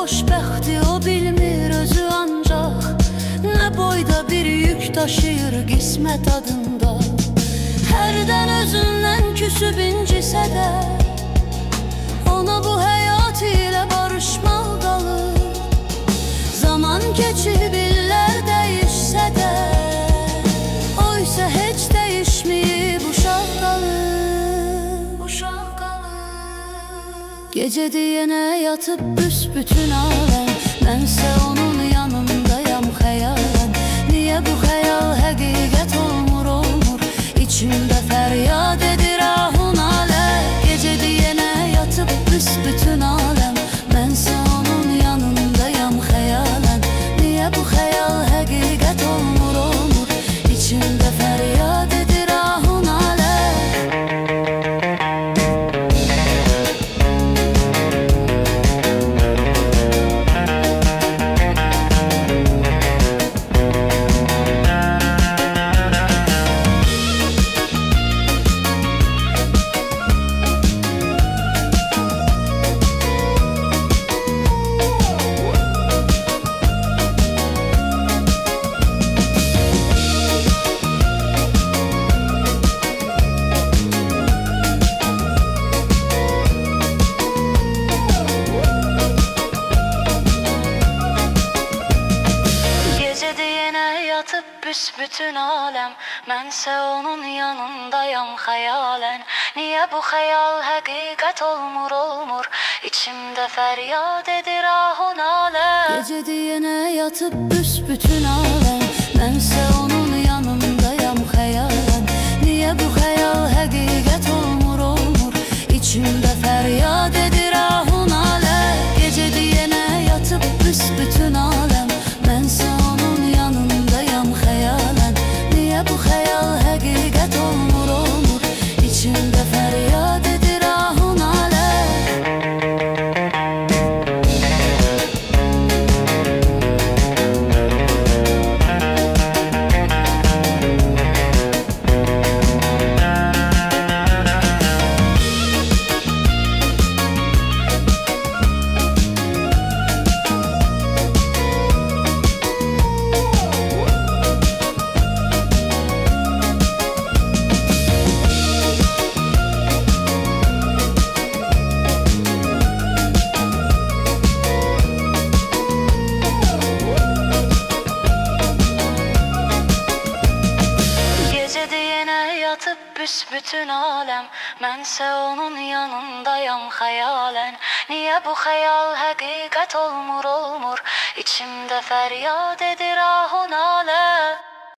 xoşbəxti o bilmir özü ancaq. Nə boyda bir yük daşıyır qismət adında. Hərdən özündən küsüb incisə də, ona bu həyat ilə barışmaq qalır. Zaman keçib illər dəyişsə də, o isə heç dəyişməyib uşaq qalır. Uşaq qalır. Gecədir yenə yatıb büsbütün aləm, mənsə onun yanındayam xəyalən. Niyə bu xəyal həqiqət olmur, olmur? İçimdə fəryad edir ahun alə. Gecədir yenə yatıb büsbütün aləm, mənsə onun yanındayam xəyalən. Niyə bu xəyal həqiqət olmur, olmur? İçimdə fəryad edir ahun alə. Büsbütün aləm, mənsə onun yanındayam xəyalən. Niyə bu xəyal həqiqət olmur, olmur? İçimdə fəryad edir ahun alə. Gecədir yenə yatıb büsbütün aləm, mənsə onun yanındayam xəyalən. Niyə bu xəyal həqiqət olmur, olmur? İçimdə fəryad edir ahun alə. Gecədir yenə yatıb büsbütün aləm, mənsə onun yanındayam xəyalən. Niyə bu xəyal həqiqət olmur, olmur? İçimdə fəryad edir ahun alə. Büsbütün aləm, mənsə onun yanındayam xəyalən. Niyə bu xəyal həqiqət olmur, olmur? İçimdə fəryad edir ahun alə.